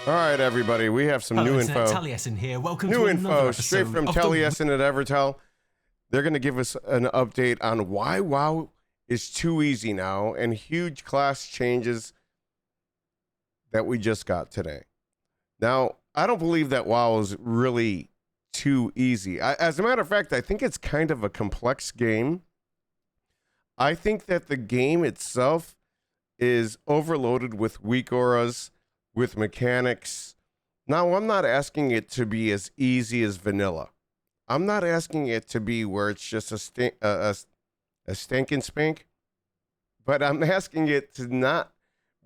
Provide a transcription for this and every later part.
All right, everybody, we have some new info. Taliesin here. Welcome New to info another straight episode from of Taliesin at Evertel. They're going to give us an update on why WoW is too easy now and huge class changes that we just got today. Now, I don't believe that WoW is really too easy. As a matter of fact, I think it's kind of a complex game. I think that the game itself is overloaded with weak auras, with mechanics. Now, I'm not asking it to be as easy as vanilla. I'm not asking it to be where it's just a stank and spank, but I'm asking it to not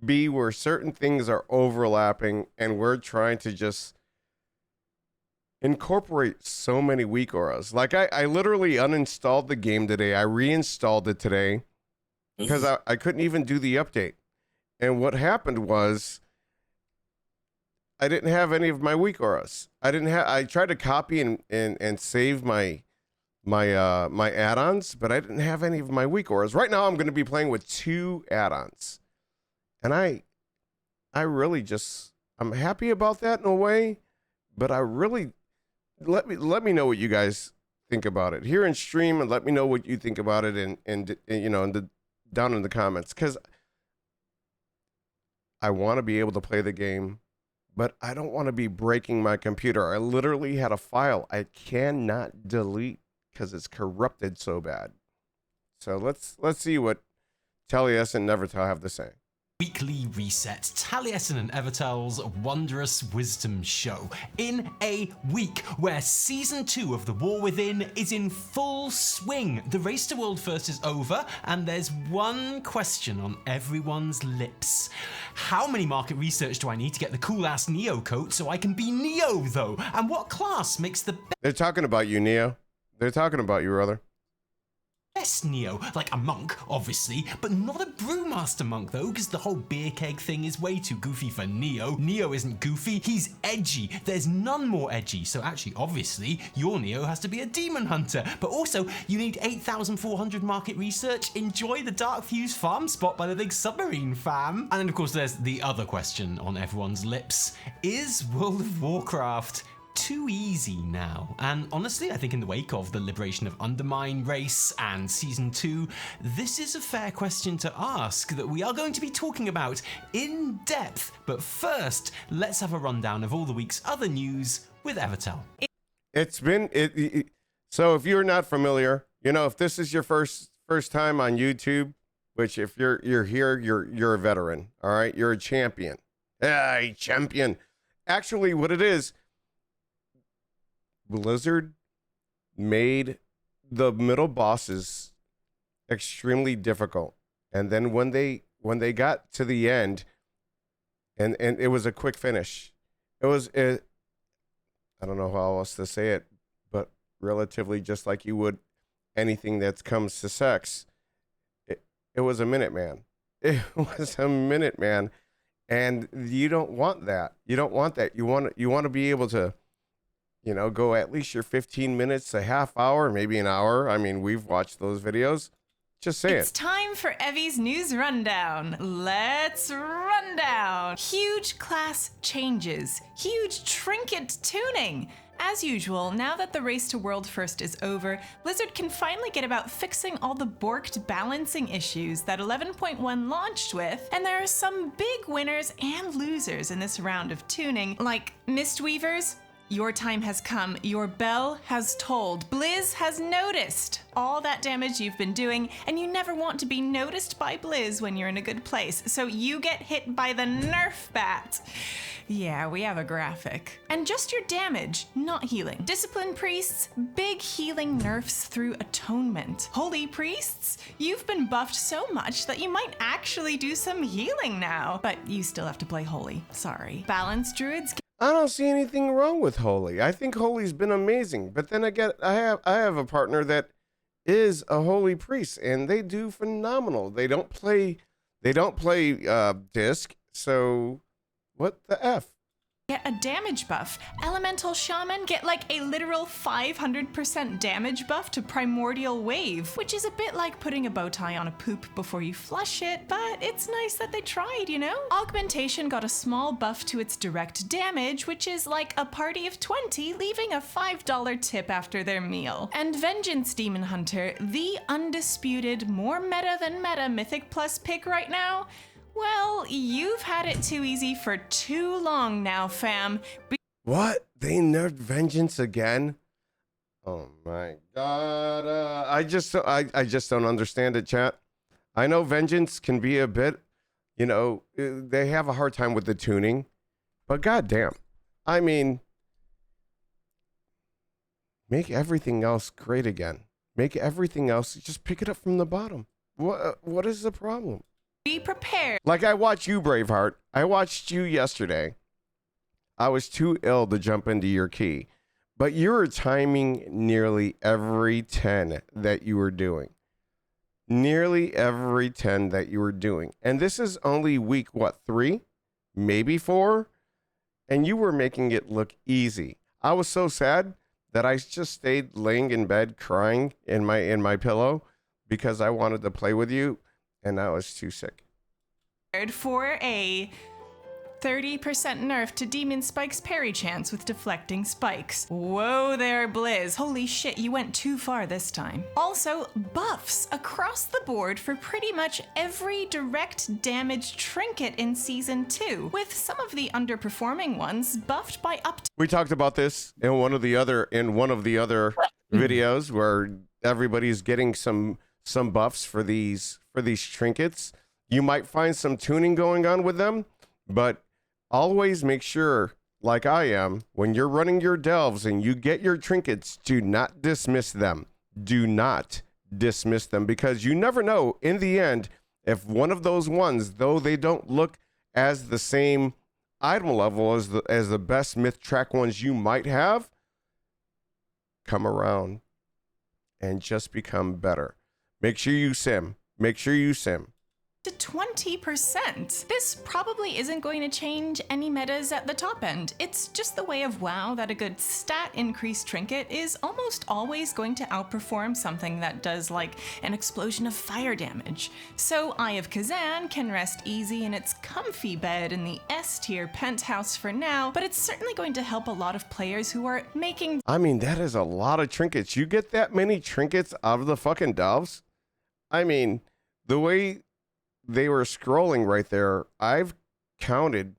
be where certain things are overlapping and we're trying to just incorporate so many weak auras. Like I literally uninstalled the game today. I reinstalled it today because I couldn't even do the update. And what happened was I didn't have any of my weak auras. I tried to copy and save my add-ons, but I didn't have any of my weak auras. Right now I'm going to be playing with 2 add-ons. And I really just, I'm happy about that in a way, but I really, let me know what you guys think about it here in stream, and let me know what you think about it and you know, down in the comments, because I want to be able to play the game, but I don't want to be breaking my computer. I literally had a file I cannot delete because it's corrupted so bad. So let's see what Taliesin and Nevertell have to say. Weekly Reset, Taliesin and Evertel's Wondrous Wisdom Show. In a week where Season 2 of The War Within is in full swing. The race to World First is over, and there's one question on everyone's lips. How many market research do I need to get the cool-ass Neo coat so I can be Neo, though? And what class makes the They're talking about you, Neo. They're talking about you, brother. best Neo? Like a monk, obviously, but not a brewmaster monk though, because the whole beer keg thing is way too goofy for Neo. Neo isn't goofy, he's edgy. There's none more edgy, so actually, obviously, your Neo has to be a demon hunter. But also, you need 8,400 market research. Enjoy the Dark Fuse farm spot by the big submarine, fam. And then of course there's the other question on everyone's lips. Is World of Warcraft too easy now? And honestly, I think in the wake of the Liberation of Undermine race and Season 2, this is a fair question to ask that we are going to be talking about in depth. But first, let's have a rundown of all the week's other news with Evertel. So if you're not familiar, you know, if this is your first time on YouTube, which if you're here, you're a veteran, all right? You're a champion. Hey, champion. Actually, what it is, Blizzard made the middle bosses extremely difficult, and then when they got to the end, and it was a quick finish. I don't know how else to say it, but relatively just like you would anything that comes to sex. It was a Minuteman. It was a Minuteman, and you don't want that. You don't want that. You want to be able to, you know, go at least your 15 minutes, a half hour, maybe an hour. I mean, we've watched those videos. Just say It's time for Evie's News Rundown. Let's run down. Huge class changes. Huge trinket tuning. As usual, now that the race to World First is over, Blizzard can finally get about fixing all the borked balancing issues that 11.1 launched with, and there are some big winners and losers in this round of tuning, like Mistweavers. Your time has come. Your bell has tolled. Blizz has noticed all that damage you've been doing, and you never want to be noticed by Blizz when you're in a good place, so you get hit by the Nerf bat. Yeah, we have a graphic. And just your damage, not healing. Discipline Priests, big healing nerfs through Atonement. Holy Priests, you've been buffed so much that you might actually do some healing now, but you still have to play Holy. Sorry. Balance Druids. I don't see anything wrong with Holy. I think Holy's been amazing. But then I have a partner that is a Holy priest, and they do phenomenal. They don't play disc. So what the F? get a damage buff. Elemental Shaman get like a literal 500% damage buff to Primordial Wave, which is a bit like putting a bow tie on a poop before you flush it, but it's nice that they tried, you know? Augmentation got a small buff to its direct damage, which is like a party of 20 leaving a $5 tip after their meal. And Vengeance Demon Hunter, the undisputed, more meta than meta Mythic Plus pick right now, well, you've had it too easy for too long now, fam. What? They nerfed Vengeance again? Oh my god. I just don't understand it, chat. I know Vengeance can be a bit, you know, they have a hard time with the tuning, but goddamn. I mean, make everything else great again. Make everything else, just pick it up from the bottom. What is the problem? Be prepared. Like I watched you, Braveheart. I watched you yesterday. I was too ill to jump into your key, but you were timing nearly every 10 that you were doing. Nearly every 10 that you were doing. And this is only week, what, 3? Maybe 4? And you were making it look easy. I was so sad that I just stayed laying in bed crying in my pillow because I wanted to play with you. And I was too sick. For a 30% nerf to Demon Spike's parry chance with deflecting spikes. Whoa there, Blizz. Holy shit, you went too far this time. Also, buffs across the board for pretty much every direct damage trinket in Season 2, with some of the underperforming ones buffed by up to... We talked about this in one of the other videos where everybody's getting some buffs for these trinkets. You might find some tuning going on with them, but always make sure, like I am, when you're running your delves and you get your trinkets, do not dismiss them. Do not dismiss them, because you never know in the end if one of those ones, though they don't look as the same item level as the best myth track ones you might have, come around and just become better. Make sure you sim. Make sure you sim. To 20%. This probably isn't going to change any metas at the top end. It's just the way of WoW that a good stat increase trinket is almost always going to outperform something that does like an explosion of fire damage. So Eye of Kazan can rest easy in its comfy bed in the S tier penthouse for now, but it's certainly going to help a lot of players who are making... I mean, that is a lot of trinkets. You get that many trinkets out of the fucking delves? I mean, the way they were scrolling right there, I've counted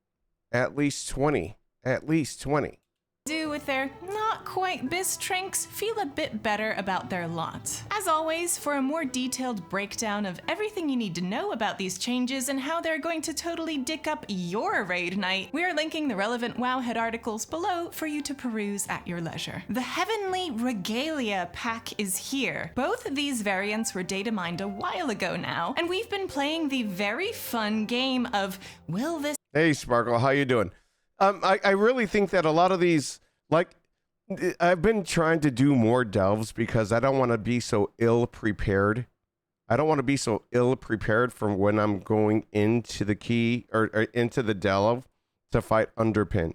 at least 20. At least 20. Do with their not quite biz trinks feel a bit better about their lot. As always, for a more detailed breakdown of everything you need to know about these changes and how they're going to totally dick up your raid night, we are linking the relevant Wowhead articles below for you to peruse at your leisure. The Heavenly Regalia pack is here. Both of these variants were data mined a while ago now, and we've been playing the very fun game of will this... Hey, Sparkle, how you doing? I really think that a lot of these, like, I've been trying to do more delves because I don't want to be so ill prepared. I don't want to be so ill prepared from when I'm going into the key or into the delve to fight Underpin.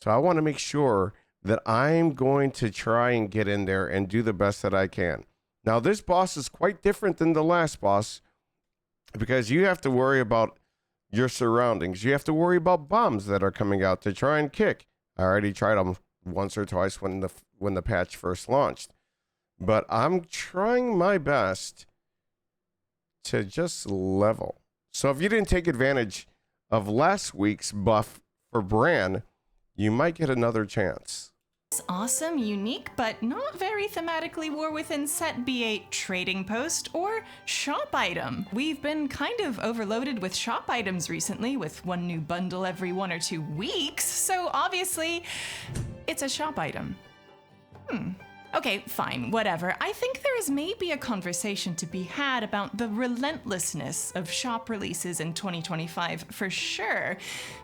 So I want to make sure that I'm going to try and get in there and do the best that I can. Now, this boss is quite different than the last boss because you have to worry about your surroundings. You have to worry about bombs that are coming out to try and kick. I already tried them once or twice when the patch first launched, but I'm trying my best to just level. So if you didn't take advantage of last week's buff for Bran, you might get another chance. Awesome, unique, but not very thematically war within set B8 trading post or shop item. We've been kind of overloaded with shop items recently with one new bundle every 1 or 2 weeks, so obviously it's a shop item. Okay, fine, whatever. I think there is maybe a conversation to be had about the relentlessness of shop releases in 2025 for sure,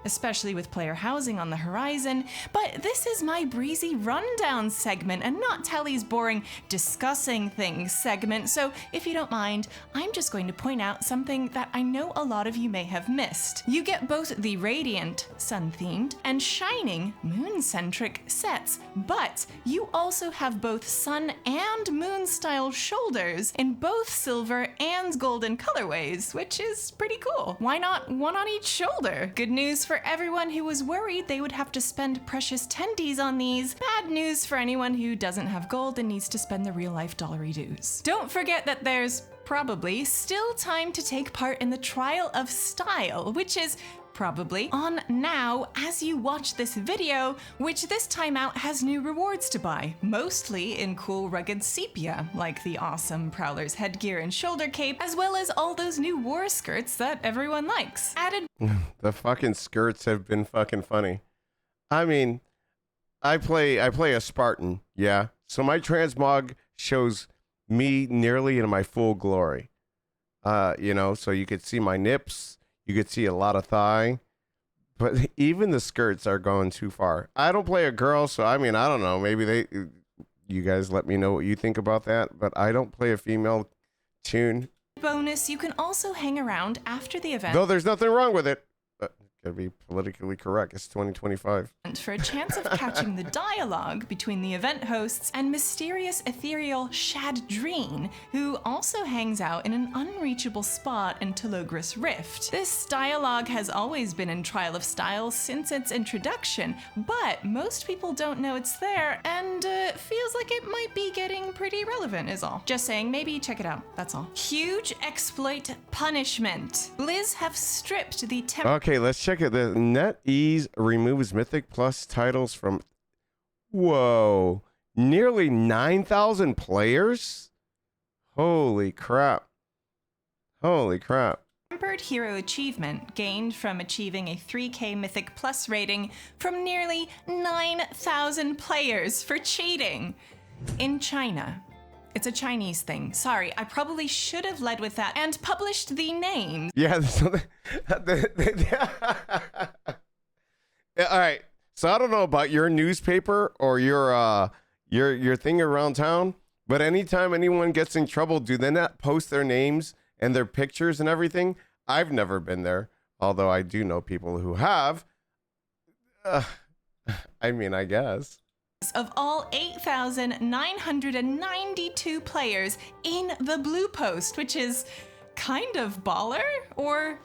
especially with player housing on the horizon. But this is my breezy rundown segment and not Telly's boring discussing things segment. So if you don't mind, I'm just going to point out something that I know a lot of you may have missed. You get both the Radiant, sun-themed, and Shining, moon-centric sets, but you also have both sun and moon style shoulders in both silver and golden colorways, which is pretty cool. Why not one on each shoulder? Good news for everyone who was worried they would have to spend precious tendies on these. Bad news for anyone who doesn't have gold and needs to spend the real life dollary dues. Don't forget that there's probably still time to take part in the Trial of Style, which is probably on now as you watch this video, which this time out has new rewards to buy, mostly in cool rugged sepia, like the awesome Prowler's headgear and shoulder cape, as well as all those new war skirts that everyone likes. Added The fucking skirts have been fucking funny. I mean, I play a Spartan, yeah. So my transmog shows me nearly in my full glory. You know, so you could see my nips. You could see a lot of thigh, but even the skirts are going too far. I don't play a girl, so I mean, I don't know. Maybe you guys let me know what you think about that, but I don't play a female tune. bonus, you can also hang around after the event. Though there's nothing wrong with it. Gotta be politically correct. It's 2025. For a chance of catching the dialogue between the event hosts and mysterious ethereal Shadreen, who also hangs out in an unreachable spot in Telogris Rift. This dialogue has always been in Trial of Style since its introduction, but most people don't know it's there, and feels like it might be getting pretty relevant is all. Just saying, maybe check it out, that's all. Huge exploit punishment. Blizz have stripped the Okay, let's check it. The NetEase removes Mythic Plus titles from... Whoa. Nearly 9,000 players? Holy crap. Holy crap. Tempered Hero achievement gained from achieving a 3K Mythic Plus rating from nearly 9,000 players for cheating. In China. It's a Chinese thing. Sorry, I probably should have led with that and published the names. Yeah. All right. So I don't know about your newspaper or your thing around town, but anytime anyone gets in trouble, do they not post their names and their pictures and everything? I've never been there, although I do know people who have. I mean, I guess. Of all 8,992 players in the Blue Post, which is kind of baller or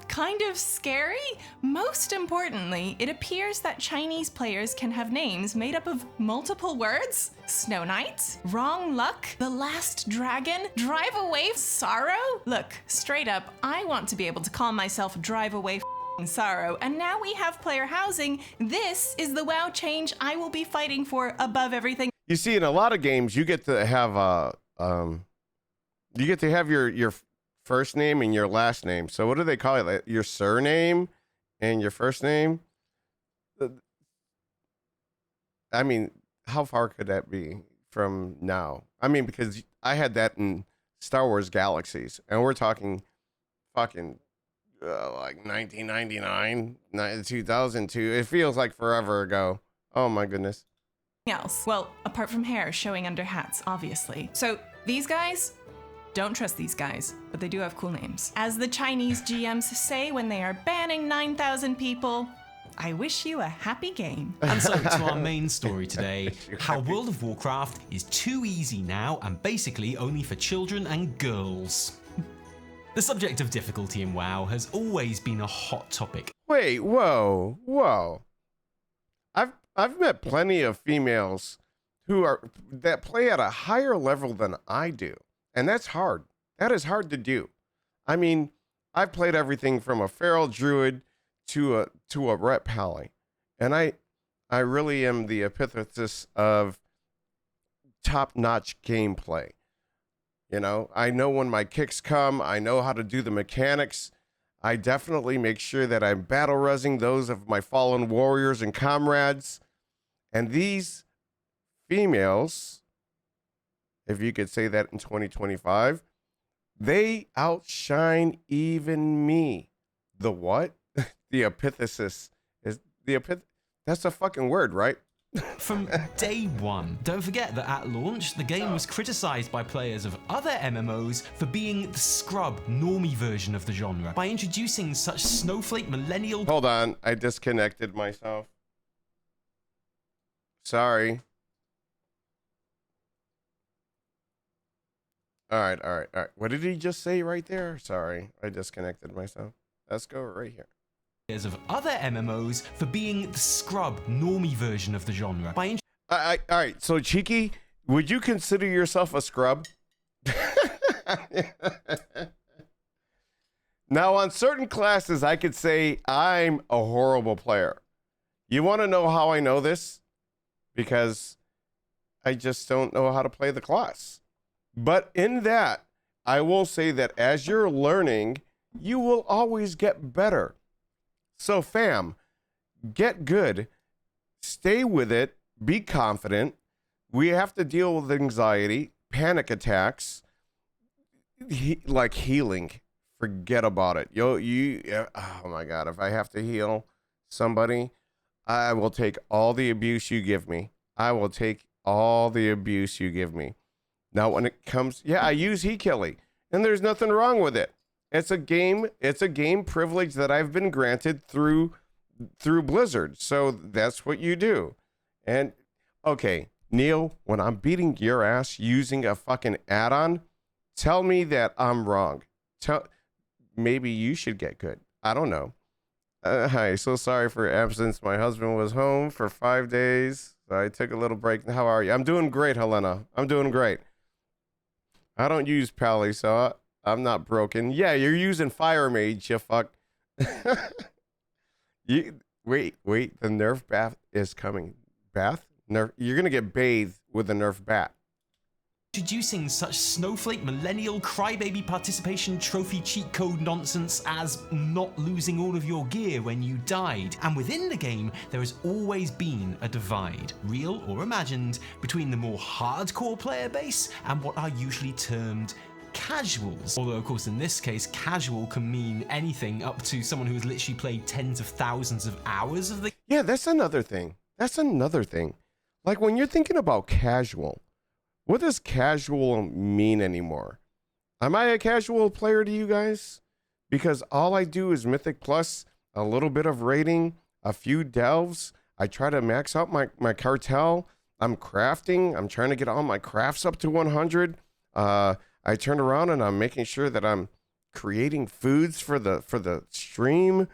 kind of scary. Most importantly, it appears that Chinese players can have names made up of multiple words. Snow Knight, Wrong Luck, The Last Dragon, Drive Away Sorrow. Look, straight up, I want to be able to call myself Drive Away Sorrow, and now we have player housing. This is the WoW change I will be fighting for above everything. You see, in a lot of games, you get to have your first name and your last name. So what do they call it? Like your surname and your first name? I mean, how far could that be from now? I mean, because I had that in Star Wars Galaxies, and we're talking fucking like 1999, 2002. It feels like forever ago. Oh my goodness. Else. Well, apart from hair showing under hats, obviously. So these guys, don't trust these guys, but they do have cool names. As the Chinese GMs say when they are banning 9,000 people, I wish you a happy game. And so to our main story today, how World of Warcraft is too easy now and basically only for children and girls. The subject of difficulty in WoW has always been a hot topic. Wait, whoa. I've met plenty of females that play at a higher level than I do. And that's hard. That is hard to do. I mean, I've played everything from a feral druid to a ret pally. And I really am the epithet of top-notch gameplay. You know, I know when my kicks come, I know how to do the mechanics. I definitely make sure that I'm battle resing those of my fallen warriors and comrades. And these females if you could say that in 2025. They outshine even me. The what? The epithesis is the that's a fucking word, right? From day one. Don't forget that at launch, the game was criticized by players of other MMOs for being the scrub, normie version of the genre, by introducing such snowflake millennial... Hold on, I disconnected myself. Sorry. All right. What did he just say right there? Sorry, I disconnected myself. Let's go right here. Of other MMOs for being the scrub, normie version of the genre, by all right, so Cheeky, would you consider yourself a scrub? Now, on certain classes, I could say I'm a horrible player. You want to know how I know this? Because I just don't know how to play the class. But in that, I will say that as you're learning, you will always get better. So fam, get good, stay with it, be confident. We have to deal with anxiety, panic attacks, like healing. Forget about it. Oh my God, if I have to heal somebody, I will take all the abuse you give me. I will take all the abuse you give me. Now, when it comes, I use Heat-Killy, and there's nothing wrong with it. It's a game privilege that I've been granted through Blizzard. So that's what you do. And okay, Neil, when I'm beating your ass using a fucking add-on, tell me that I'm wrong. Maybe you should get good. I don't know. Hi, so sorry for absence. My husband was home for 5 days. So I took a little break. How are you? I'm doing great, Helena. I'm doing great. I don't use Pally, so I'm not broken. Yeah, you're using Fire Mage, you fuck. Wait, the Nerf bath is coming. Bath? Nerf, you're gonna get bathed with a Nerf bat. Introducing such snowflake millennial crybaby participation trophy cheat code nonsense as not losing all of your gear when you died. And within the game, there has always been a divide, real or imagined, between the more hardcore player base and what are usually termed casuals. Although, of course, in this case, casual can mean anything up to someone who has literally played tens of thousands of hours of the... Yeah, that's another thing. Like when you're thinking about casual, what does casual mean anymore? Am I a casual player to you guys? Because all I do is Mythic Plus, a little bit of raiding, a few delves. I try to max out my cartel. I'm crafting. I'm trying to get all my crafts up to 100. I turn around and I'm making sure that I'm creating foods for the stream.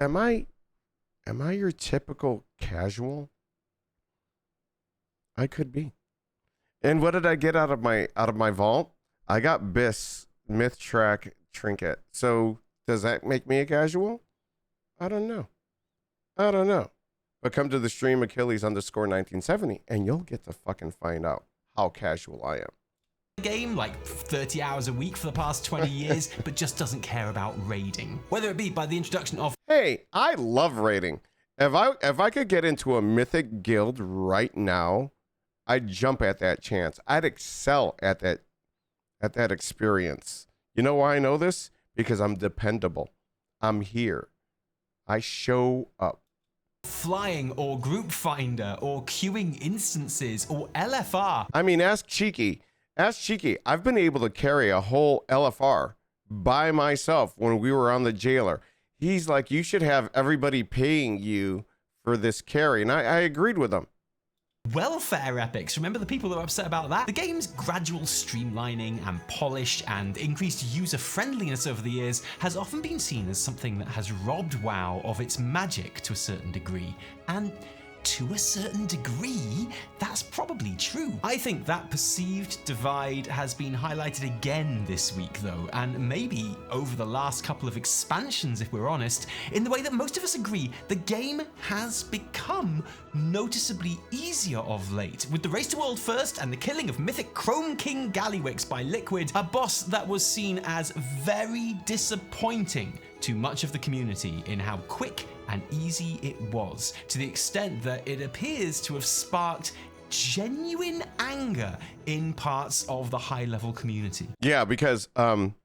Am I your typical casual? I could be. And what did I get out of my vault? I got Biss Myth Track Trinket. So does that make me a casual? I don't know. But come to the stream Achilles_1970 and you'll get to fucking find out how casual I am. Game like 30 hours a week for the past 20 years, but just doesn't care about raiding. Whether it be by the introduction of... Hey, I love raiding. If I could get into a mythic guild right now, I'd jump at that chance. I'd excel at that experience. You know why I know this? Because I'm dependable. I'm here. I show up. Flying or group finder or queuing instances or LFR. I mean, ask Cheeky. I've been able to carry a whole LFR by myself when we were on the jailer. He's like, you should have everybody paying you for this carry. And I agreed with him. Welfare epics. Remember the people that were upset about that? The game's gradual streamlining and polish and increased user friendliness over the years has often been seen as something that has robbed WoW of its magic to a certain degree. And to a certain degree, that's probably true. I think that perceived divide has been highlighted again this week though, and maybe over the last couple of expansions if we're honest, in the way that most of us agree the game has become noticeably easier of late, with the race to world first and the killing of mythic Chrome King Gallywix by Liquid, a boss that was seen as very disappointing to much of the community in how quick and easy it was, to the extent that it appears to have sparked genuine anger in parts of the high-level community. Yeah, because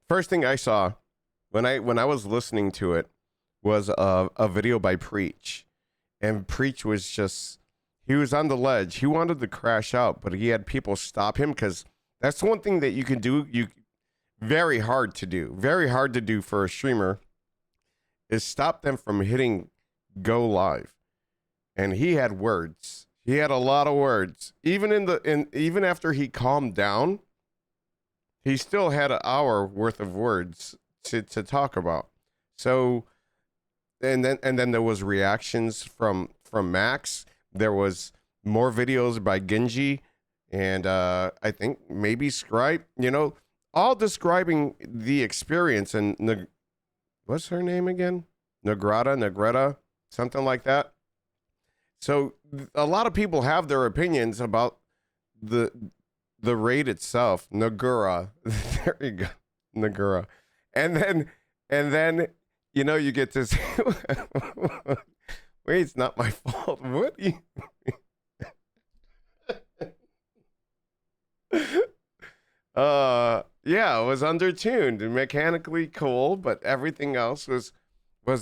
first thing I saw when I was listening to it was a video by Preach, and Preach was just, he was on the ledge. He wanted to crash out, but he had people stop him, because that's one thing that you can do. Very hard to do for a streamer is stop them from hitting go live. And he had words. He had a lot of words. Even after he calmed down, he still had an hour worth of words to talk about. So, and then there was reactions from Max. There was more videos by Genji, and I think maybe Scribe. All describing the experience. And what's her name again? Negretta, something like that. So a lot of people have their opinions about the raid itself. Nagura. There you go. Nagura. And then you get this. Wait, it's not my fault. What? Yeah, it was undertuned and mechanically cool, but everything else was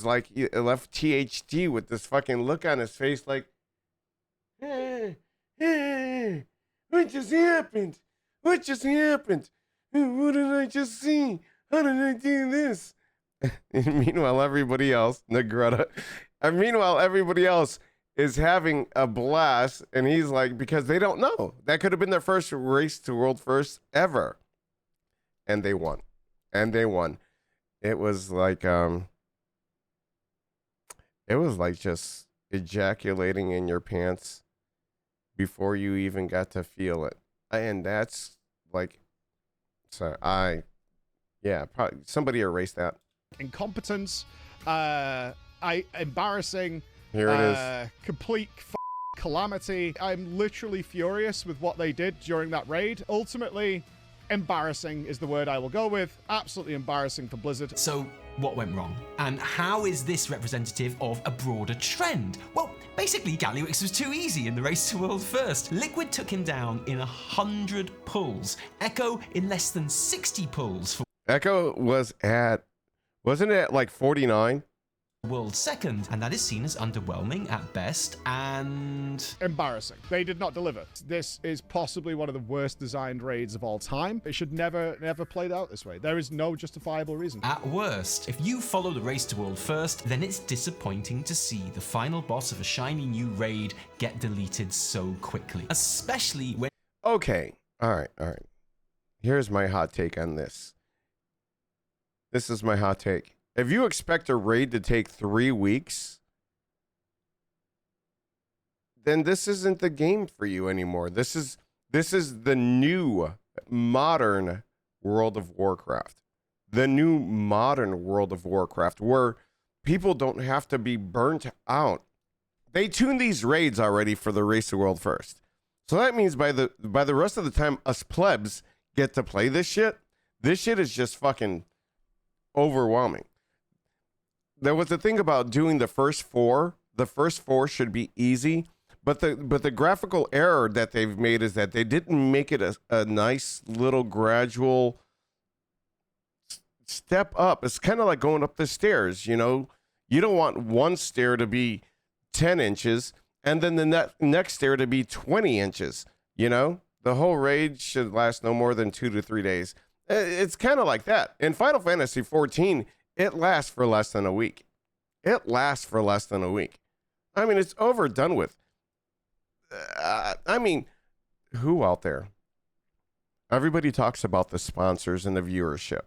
like, it left THD with this fucking look on his face like, what just happened? What just happened? What did I just see? How did I do this? And meanwhile, everybody else, Negretta, is having a blast, and he's like, because they don't know. That could have been their first race to world first ever. And they won. It was like just ejaculating in your pants before you even got to feel it. And that's like, probably somebody erase that. Incompetence, embarrassing. Here it is. Complete calamity. I'm literally furious with what they did during that raid. Ultimately, embarrassing is the word I will go with. Absolutely embarrassing for Blizzard. So, what went wrong? And how is this representative of a broader trend? Well, basically, Gallywix was too easy in the race to world first. Liquid took him down in 100 pulls. Echo in less than 60 pulls for Echo wasn't it at like 49? world second, and that is seen as underwhelming at best and embarrassing. They did not deliver. This is possibly one of the worst designed raids of all time. It should never played out this way. There is no justifiable reason. At worst, if you follow the race to world first, then it's disappointing to see the final boss of a shiny new raid get deleted so quickly, especially when... Okay, all right. Here's my hot take on this. This is my hot take. If you expect a raid to take 3 weeks, then this isn't the game for you anymore. This is the new modern World of Warcraft. The new modern World of Warcraft, where people don't have to be burnt out. They tune these raids already for the race to world first. So that means by the rest of the time us plebs get to play this shit is just fucking overwhelming. There was a thing about doing the first four. The first four should be easy, but the graphical error that they've made is that they didn't make it a nice little gradual step up. It's kind of like going up the stairs, You don't want one stair to be 10 inches and then the next stair to be 20 inches, The whole raid should last no more than 2 to 3 days. It's kind of like that. In Final Fantasy 14, it lasts for less than a week. I mean, it's overdone with. Who out there? Everybody talks about the sponsors and the viewership.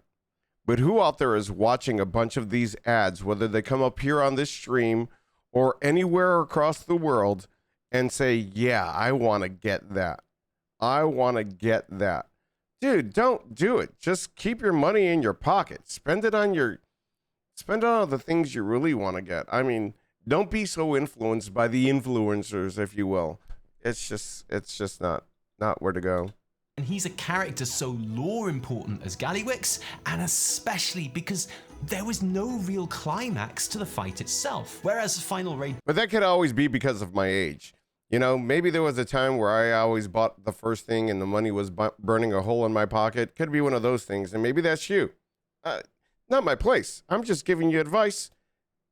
But who out there is watching a bunch of these ads, whether they come up here on this stream or anywhere across the world, and say, yeah, I want to get that. Dude, don't do it. Just keep your money in your pocket. Spend it on the things you really want to get. I mean, don't be so influenced by the influencers, if you will. It's just not where to go. And he's a character so lore important as Gallywix, and especially because there was no real climax to the fight itself. Whereas Final Raid... But that could always be because of my age. You know, maybe there was a time where I always bought the first thing and the money was burning a hole in my pocket. Could be one of those things, and maybe that's you. Not my place. I'm just giving you advice,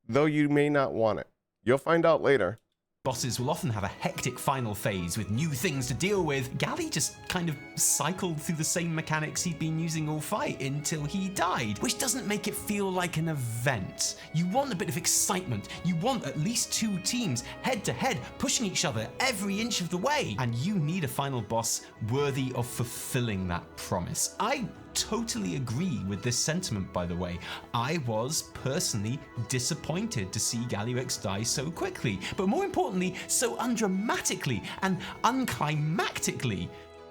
though you may not want it. You'll find out later. Bosses will often have a hectic final phase with new things to deal with. Gally just kind of cycled through the same mechanics he'd been using all fight until he died, which doesn't make it feel like an event. You want a bit of excitement. You want at least two teams head to head pushing each other every inch of the way. And you need a final boss worthy of fulfilling that promise. I totally agree with this sentiment, by the way. I was personally disappointed to see Gallywix die so quickly, but more importantly, so undramatically and unclimactically.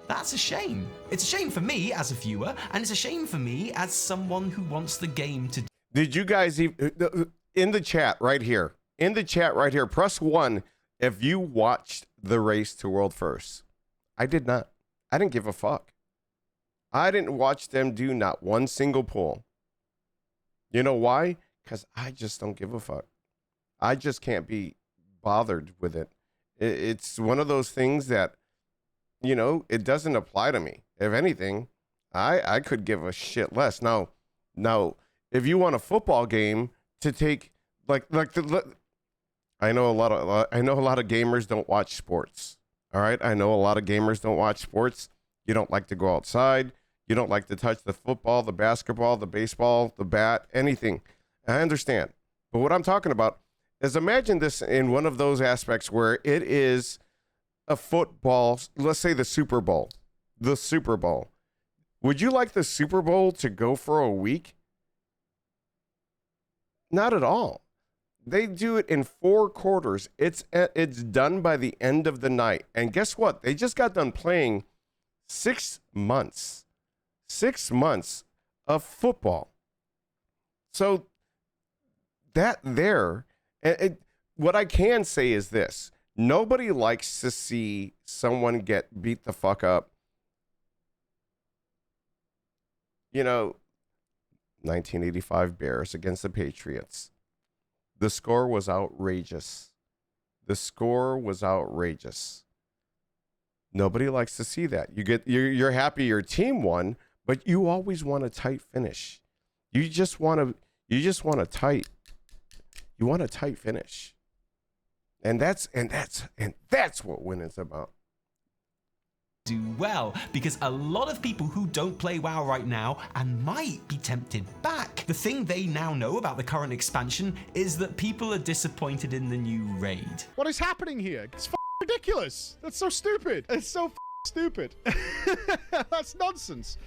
That's a shame. It's a shame for me as a viewer, and it's a shame for me as someone who wants the game to... Did you guys, in the chat right here, press 1 if you watched the race to World First. I did not. I didn't give a fuck. I didn't watch them do not one single pull. You know why? Because I just don't give a fuck. I just can't be bothered with it. It's one of those things that, you know, it doesn't apply to me. If anything, I could give a shit less. Now, if you want a football game to take, I know a lot of gamers don't watch sports. All right, I know a lot of gamers don't watch sports. You don't like to go outside. You don't like to touch the football, the basketball, the baseball, the bat, anything. I understand. But what I'm talking about is imagine this in one of those aspects where it is a football, let's say the Super Bowl. The Super Bowl. Would you like the Super Bowl to go for a week? Not at all. They do it in 4 quarters. It's done by the end of the night. And guess what? They just got done playing 6 months. 6 months of football. So that there, what I can say is this. Nobody likes to see someone get beat the fuck up. You know, 1985 Bears against the Patriots. The score was outrageous. The score was outrageous. Nobody likes to see that. You're happy your team won, but you always want a tight finish. You want a tight finish. And that's what winning's about. Do well, because a lot of people who don't play WoW right now and might be tempted back. The thing they now know about the current expansion is that people are disappointed in the new raid. What is happening here? It's ridiculous. That's so stupid. It's so stupid. That's nonsense.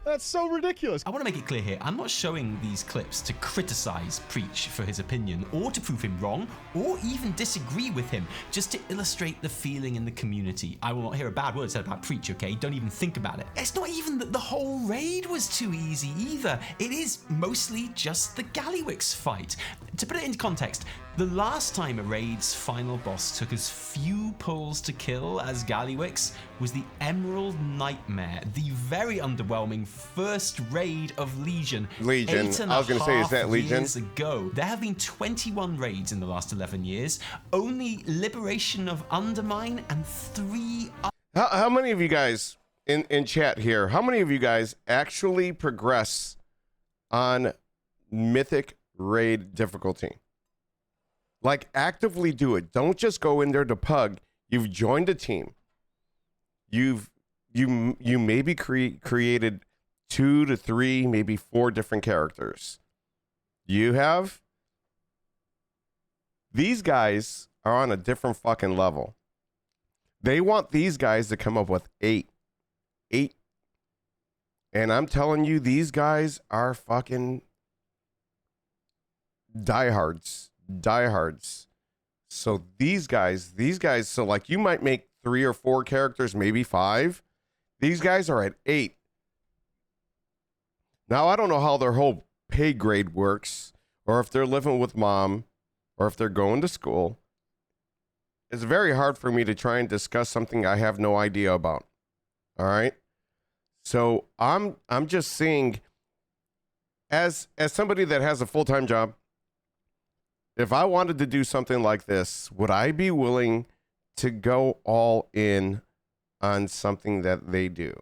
That's so ridiculous. I want to make it clear here, I'm not showing these clips to criticize Preach for his opinion, or to prove him wrong, or even disagree with him, just to illustrate the feeling in the community. I will not hear a bad word said about Preach, okay? Don't even think about it. It's not even that the whole raid was too easy either. It is mostly just the Gallywix fight. To put it into context, the last time a raid's final boss took as few pulls to kill as Gallywix was the Emerald Nightmare, the very underwhelming first raid of Legion. Legion. I was going to say, is that Legion? Years ago. There have been 21 raids in the last 11 years, only Liberation of Undermine and 3 How many of you guys in chat here, how many of you guys actually progress on Mythic raid difficulty? Like, actively do it. Don't just go in there to pug. You've joined a team. You maybe created 2 to 3, maybe 4 different characters. You have. These guys are on a different fucking level. They want these guys to come up with 8. And I'm telling you, these guys are fucking diehards. So these guys, so like you might make 3 or 4 characters, maybe 5. These guys are at 8. Now, I don't know how their whole pay grade works, or if they're living with mom, or if they're going to school. It's very hard for me to try and discuss something I have no idea about. All right. So I'm just saying, as somebody that has a full-time job, if I wanted to do something like this, would I be willing to go all in on something that they do.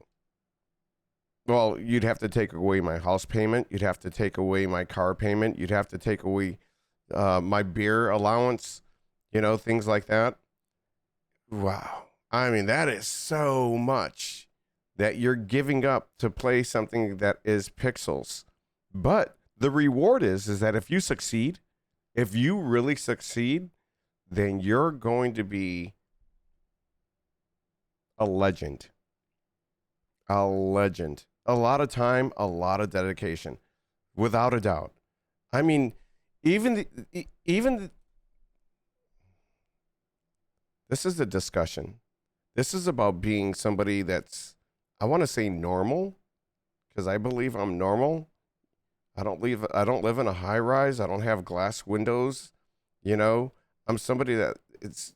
Well, you'd have to take away my house payment. You'd have to take away my car payment. You'd have to take away my beer allowance, things like that. Wow. I mean, that is so much that you're giving up to play something that is pixels. But the reward is that if you succeed, if you really succeed, then you're going to be a legend. A legend. A lot of time, a lot of dedication, without a doubt. I mean, even this is a discussion. This is about being somebody that's, I want to say normal, because I believe I'm normal. I don't live in a high rise. I don't have glass windows. I'm somebody that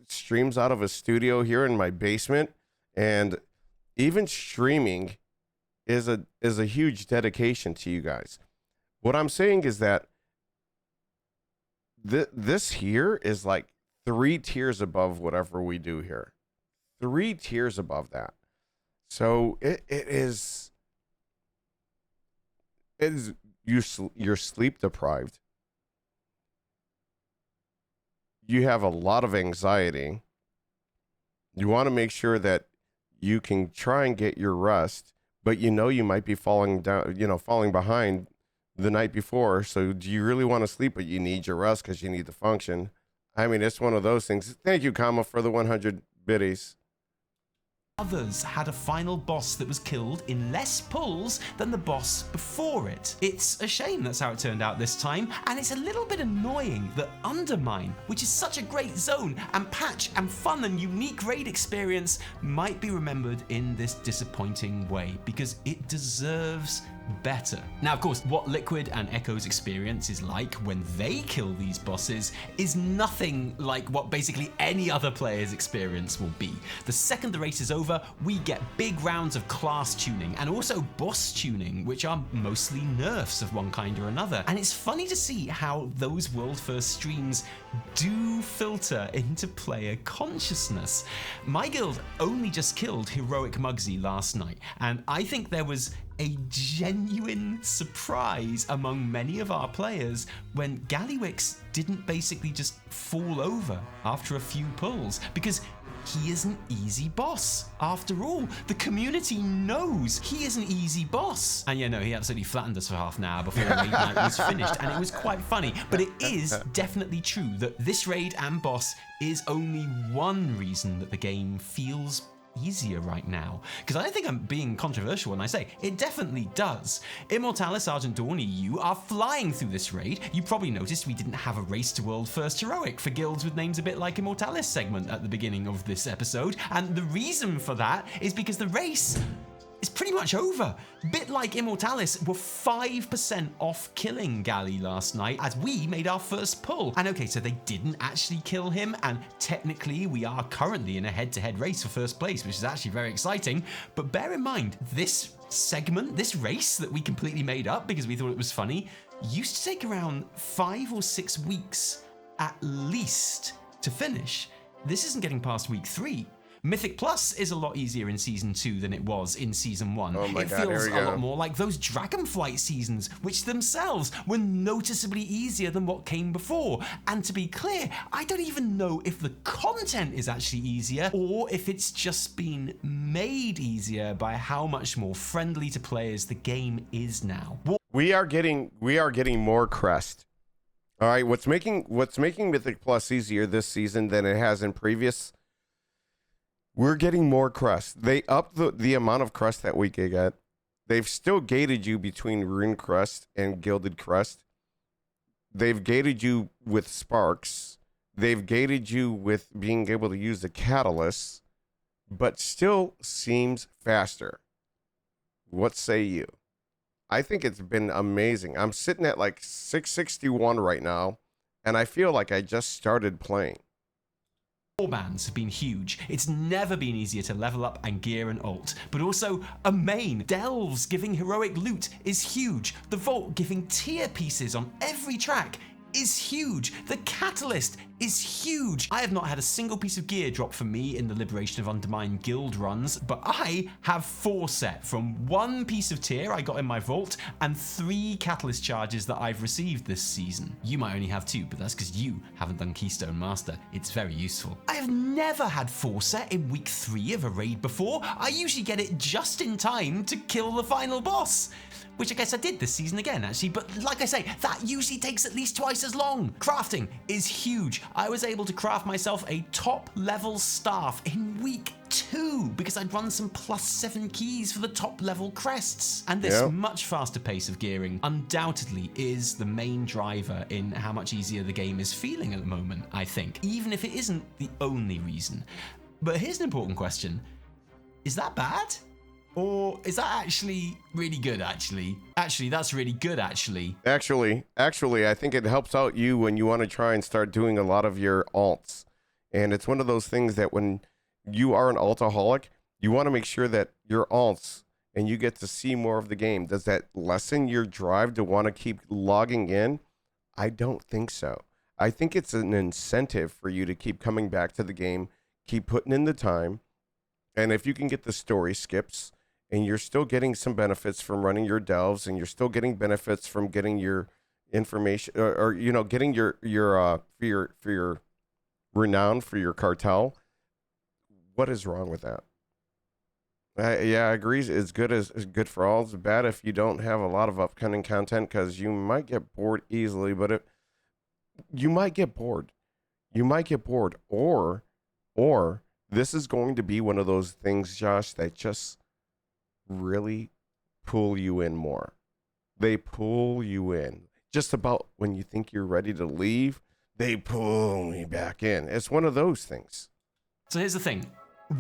streams out of a studio here in my basement, and even streaming is a huge dedication to you guys. What I'm saying is that this here is like 3 tiers above whatever we do here. 3 tiers above that. So you're sleep deprived. You have a lot of anxiety. You want to make sure that you can try and get your rest, but you might be falling behind the night before. So do you really want to sleep, but you need your rest because you need to function? I mean, it's one of those things. Thank you, Kama, for the 100 biddies. Others had a final boss that was killed in less pulls than the boss before it. It's a shame that's how it turned out this time, and it's a little bit annoying that Undermine, which is such a great zone and patch and fun and unique raid experience, might be remembered in this disappointing way, because it deserves better. Now, of course, what Liquid and Echo's experience is like when they kill these bosses is nothing like what basically any other player's experience will be. The second the race is over, we get big rounds of class tuning and also boss tuning, which are mostly nerfs of one kind or another. And it's funny to see how those world first streams do filter into player consciousness. My guild only just killed Heroic Mugsy last night, and I think there was a genuine surprise among many of our players when Gallywix didn't basically just fall over after a few pulls, because he is an easy boss. After all, the community knows he is an easy boss. And he absolutely flattened us for half an hour before the raid night was finished, and it was quite funny. But it is definitely true that this raid and boss is only one reason that the game feels easier right now. Because I don't think I'm being controversial when I say it definitely does. Immortalis, Sergeant Dorney, you are flying through this raid. You probably noticed we didn't have a race to world first heroic for guilds with names a bit like Immortalis segment at the beginning of this episode, and the reason for that is because the race is pretty much over. Bit like Immortalis were 5% off killing Galley last night as we made our first pull. And okay, so they didn't actually kill him, and technically we are currently in a head-to-head race for first place, which is actually very exciting. But bear in mind, this segment, this race that we completely made up because we thought it was funny, used to take around 5 or 6 weeks at least to finish. This isn't getting past week 3. Mythic Plus is a lot easier in Season 2 than it was in Season 1. Oh my it God, feels here we a go. lot more like those Dragonflight seasons, which themselves were noticeably easier than what came before. And to be clear, I don't even know if the content is actually easier or if it's just been made easier by how much more friendly to players the game is now. We are getting more crest. All right, what's making Mythic Plus easier this season than it has in previous? We're getting more crest. They upped the amount of crest that we can get. They've still gated you between Rune Crest and Gilded Crest. They've gated you with Sparks. They've gated you with being able to use the Catalyst, but still seems faster. What say you? I think it's been amazing. I'm sitting at like 661 right now, and I feel like I just started playing. Warbands have been huge. It's never been easier to level up and gear an ult, but also a main. Delves giving heroic loot is huge. The Vault giving tier pieces on every track is huge. The catalyst is huge. I have not had a single piece of gear drop for me in the Liberation of Undermined guild runs, but I have 4 set from 1 piece of tier I got in my vault and 3 catalyst charges that I've received this season. You might only have 2, but that's because you haven't done Keystone Master. It's very useful. I have never had 4 set in week 3 of a raid before. I usually get it just in time to kill the final boss. Which I guess I did this season again, actually, but like I say, that usually takes at least twice as long. Crafting is huge. I was able to craft myself a top level staff in week 2 because I'd run some +7 keys for the top level crests. And this much faster pace of gearing undoubtedly is the main driver in how much easier the game is feeling at the moment, I think, even if it isn't the only reason. But here's an important question. Is that bad? Or is that actually really good, actually? Actually, that's really good, actually. Actually, I think it helps out you when you want to try and start doing a lot of your alts. And it's one of those things that when you are an altaholic, you want to make sure that your alts and you get to see more of the game. Does that lessen your drive to want to keep logging in? I don't think so. I think it's an incentive for you to keep coming back to the game, keep putting in the time. And if you can get the story skips, and you're still getting some benefits from running your delves, and you're still getting benefits from getting your information, or you know, getting your renown for your cartel. What is wrong with that? Yeah, I agree. It's good for all. It's bad if you don't have a lot of upcoming content because you might get bored easily. But you might get bored. You might get bored, or this is going to be one of those things, Josh, that just really pull you in more. They pull you in. Just about when you think you're ready to leave, they pull me back in. It's one of those things. So here's the thing.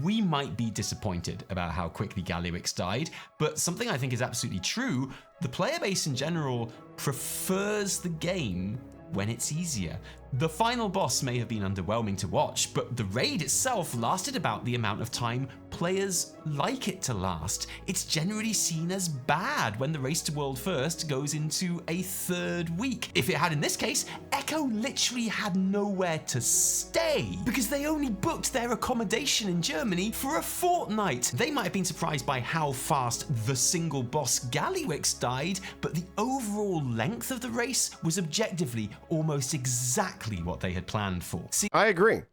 We might be disappointed about how quickly Galliwix died, but something I think is absolutely true, the player base in general prefers the game when it's easier. The final boss may have been underwhelming to watch, but the raid itself lasted about the amount of time players like it to last. It's generally seen as bad when the race to world first goes into a 3rd week. If it had in this case, Echo literally had nowhere to stay because they only booked their accommodation in Germany for a fortnight. They might have been surprised by how fast the single boss Galliwix died, but the overall length of the race was objectively almost exactly what they had planned for. See, I agree.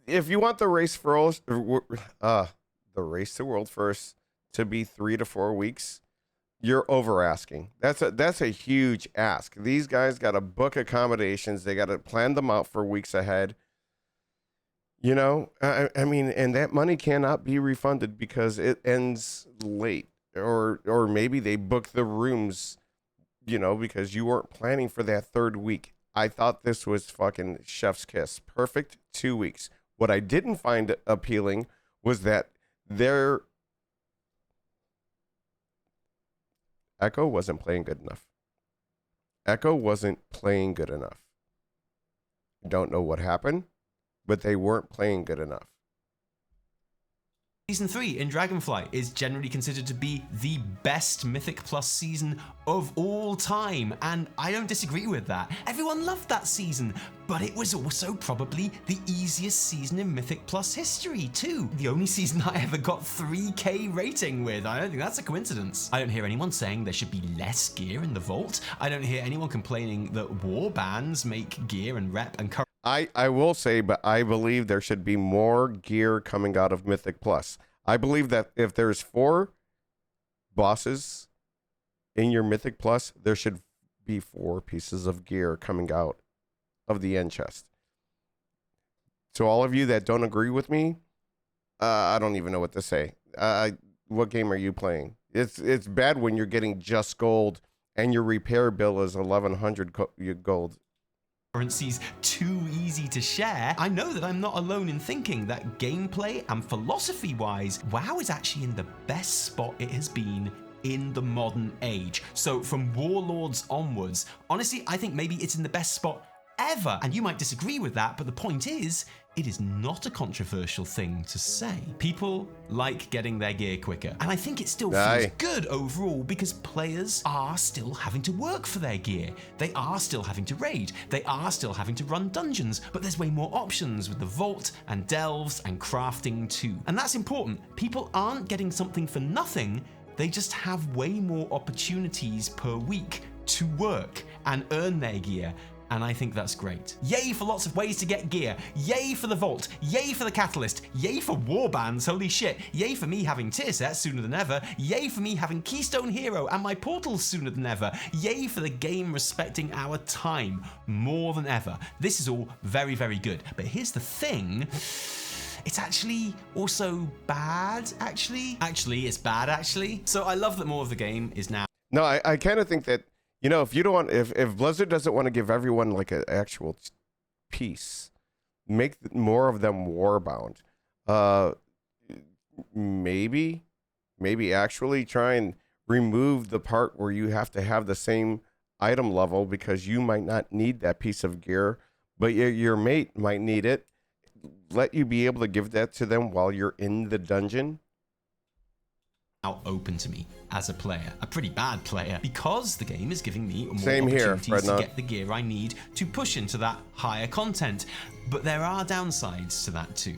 If you want the race for the race to world first to be 3 to 4 weeks, you're over asking. That's a huge ask. These guys got to book accommodations. They got to plan them out for weeks ahead. You know, I mean, and that money cannot be refunded because it ends late, or maybe they book the rooms, you know, because you weren't planning for that 3rd week. I thought this was fucking chef's kiss. Perfect 2 weeks. What I didn't find appealing was that their Echo wasn't playing good enough. Echo wasn't playing good enough. Don't know what happened, but they weren't playing good enough. Season 3 in Dragonflight is generally considered to be the best Mythic Plus season of all time, and I don't disagree with that. Everyone loved that season, but it was also probably the easiest season in Mythic Plus history too. The only season I ever got 3K rating with. I don't think that's a coincidence. I don't hear anyone saying there should be less gear in the vault. I don't hear anyone complaining that war bands make gear and rep and I will say, but I believe there should be more gear coming out of Mythic Plus. I believe that if there's 4 bosses in your Mythic Plus, there should be 4 pieces of gear coming out of the end chest. So all of you that don't agree with me, I don't even know what to say. What game are you playing? It's bad when you're getting just gold and your repair bill is 1,100 gold. Currencies too easy to share. I know that I'm not alone in thinking that gameplay and philosophy-wise, WoW is actually in the best spot it has been in the modern age. So from Warlords onwards, honestly, I think maybe it's in the best spot ever. And you might disagree with that, but the point is it is not a controversial thing to say. People like getting their gear quicker, and I think it still feels good overall because players are still having to work for their gear. They are still having to raid. They are still having to run dungeons, but there's way more options with the vault and delves and crafting too. And that's important. People aren't getting something for nothing. They just have way more opportunities per week to work and earn their gear. And I think that's great. Yay for lots of ways to get gear. Yay for the vault. Yay for the catalyst. Yay for warbands, holy shit. Yay for me having tier sets sooner than ever. Yay for me having Keystone Hero and my portals sooner than ever. Yay for the game respecting our time more than ever. This is all very, very good. But here's the thing. It's actually also bad, actually. Actually, it's bad, actually. So I love that more of the game is now. No, I kind of think that, you know, if you don't want, if Blizzard doesn't want to give everyone like an actual piece, make more of them warbound. Maybe actually try and remove the part where you have to have the same item level because you might not need that piece of gear, but your mate might need it. Let you be able to give that to them while you're in the dungeon. Open to me as a player, a pretty bad player, because the game is giving me more opportunities to get the gear I need to push into that higher content. But there are downsides to that too.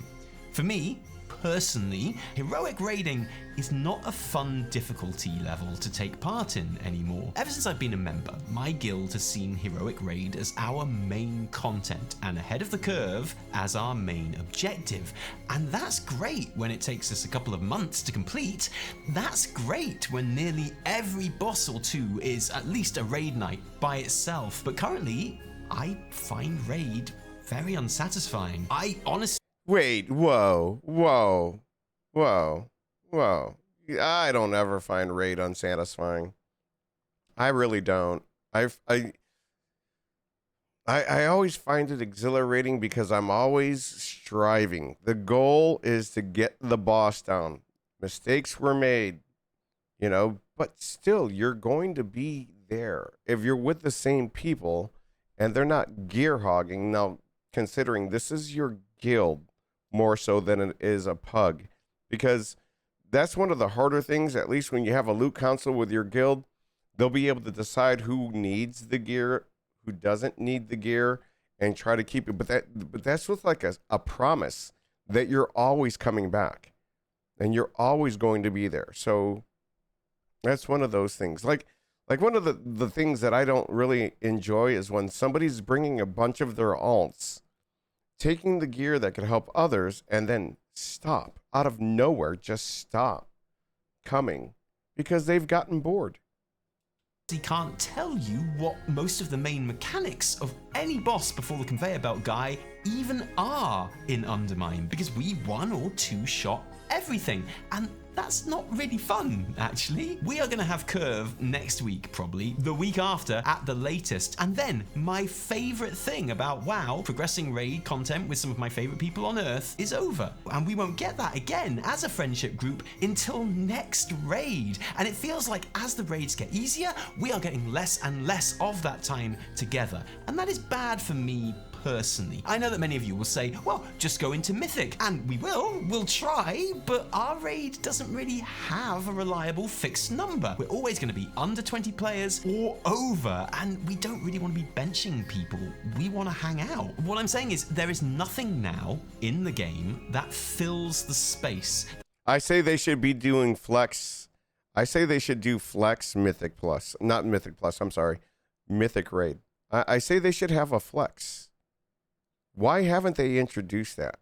For me, personally, heroic raiding is not a fun difficulty level to take part in anymore. Ever since I've been a member, my guild has seen heroic raid as our main content and ahead of the curve as our main objective. And that's great when it takes us a couple of months to complete. That's great when nearly every boss or two is at least a raid night by itself. But currently, I find raid very unsatisfying. I honestly... Wait, whoa. I don't ever find raid unsatisfying. I really don't. I always find it exhilarating because I'm always striving. The goal is to get the boss down. Mistakes were made, you know, but still you're going to be there. If you're with the same people and they're not gear hogging, now considering this is your guild, more so than it is a pug, because that's one of the harder things. At least when you have a loot council with your guild, they'll be able to decide who needs the gear, who doesn't need the gear, and try to keep it. But that's with like a promise that you're always coming back and you're always going to be there. So that's one of those things. Like one of the things that I don't really enjoy is when somebody's bringing a bunch of their alts, taking the gear that could help others, and then stop out of nowhere, just stop coming because they've gotten bored. He can't tell you what most of the main mechanics of any boss before the conveyor belt guy even are in Undermine, because we one or two shot everything, and that's not really fun, actually. We are going to have Curve next week, probably, the week after at the latest. And then, my favorite thing about WoW, progressing raid content with some of my favorite people on Earth, is over. And we won't get that again as a friendship group until next raid. And it feels like as the raids get easier, we are getting less and less of that time together. And that is bad for me personally. I know that many of you will say, well, just go into Mythic, and we'll try, but our raid doesn't really have a reliable fixed number. We're always going to be under 20 players or over, and we don't really want to be benching people. We want to hang out. What I'm saying is there is nothing now in the game that fills the space. I say they should be doing flex. I say they should do flex Mythic Plus. Not Mythic Plus, I'm sorry. Mythic Raid. I say they should have a flex. Why haven't they introduced that?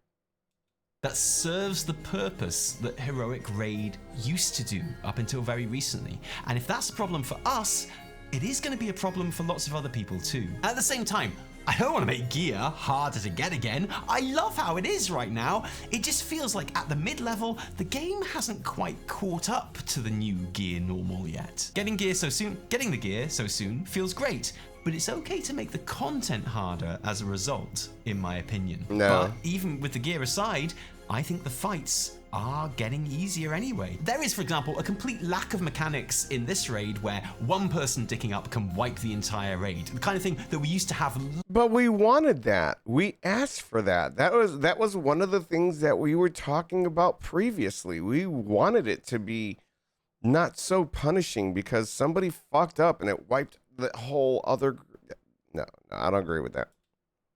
That serves the purpose that Heroic Raid used to do up until very recently. And if that's a problem for us, it is going to be a problem for lots of other people too. At the same time, I don't want to make gear harder to get again. I love how it is right now. It just feels like at the mid-level, the game hasn't quite caught up to the new gear normal yet. Getting the gear so soon feels great, but it's okay to make the content harder as a result, in my opinion. No. But even with the gear aside, I think the fights are getting easier anyway. There is, for example, a complete lack of mechanics in this raid where one person dicking up can wipe the entire raid. The kind of thing that we used to have. But we wanted that. We asked for that. That was one of the things that we were talking about previously. We wanted it to be not so punishing because somebody fucked up and it wiped the whole other. No, I don't agree with that.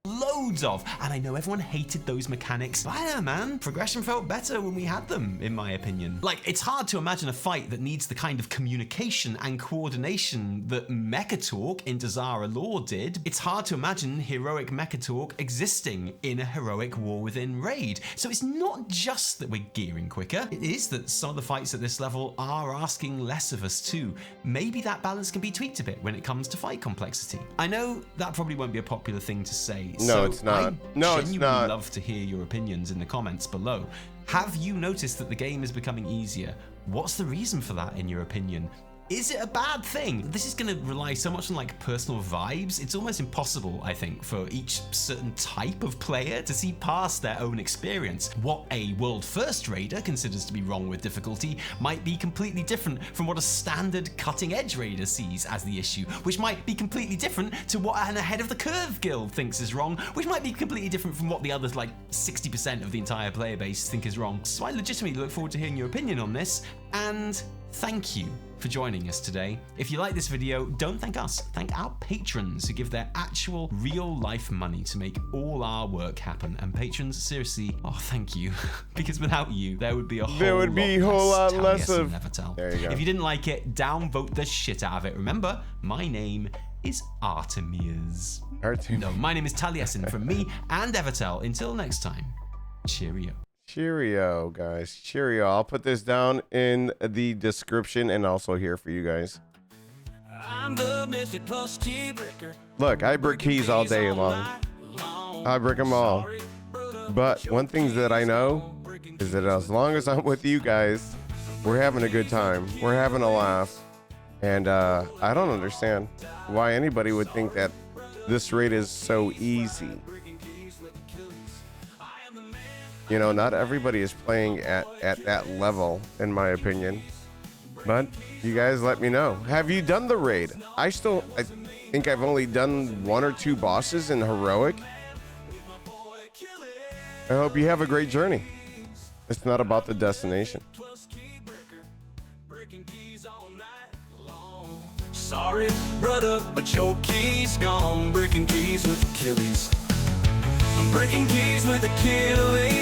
Loads of, and I know everyone hated those mechanics, but I don't know, man, progression felt better when we had them, in my opinion. Like, it's hard to imagine a fight that needs the kind of communication and coordination that Mecha Talk in Dazara Lore did. It's hard to imagine heroic Mecha Talk existing in a heroic War Within raid. So it's not just that we're gearing quicker, it is that some of the fights at this level are asking less of us too. Maybe that balance can be tweaked a bit when it comes to fight complexity. I know that probably won't be a popular thing to say. No, so it's not. I genuinely love to hear your opinions in the comments below. Have you noticed that the game is becoming easier? What's the reason for that, in your opinion? Is it a bad thing? This is going to rely so much on like personal vibes. It's almost impossible, I think, for each certain type of player to see past their own experience. What a world first raider considers to be wrong with difficulty might be completely different from what a standard cutting edge raider sees as the issue, which might be completely different to what an ahead of the curve guild thinks is wrong, which might be completely different from what the others, like 60% of the entire player base, think is wrong. So I legitimately look forward to hearing your opinion on this, and thank you for joining us today. If you like this video, don't thank us, thank our patrons who give their actual real life money to make all our work happen. And patrons, seriously, oh thank you, because without you there would be a whole lot less of Nevertell. There you go. If you didn't like it, downvote the shit out of it. Remember, my name is Artemirs. No, my name is Taliesin from me and Evertell. Until next time, cheerio. Cheerio, guys. Cheerio. I'll put this down in the description and also here for you guys. Look, I brick keys all day long. I brick them all. But one thing that I know is that as long as I'm with you guys, we're having a good time. We're having a laugh. And I don't understand why anybody would think that this raid is so easy. You know, not everybody is playing at that level, in my opinion. But you guys let me know. Have you done the raid? I think I've only done 1 or 2 bosses in heroic. I hope you have a great journey. It's not about the destination. Sorry, brother, but your key's gone. Breaking keys with Achilles. I'm breaking keys with Achilles.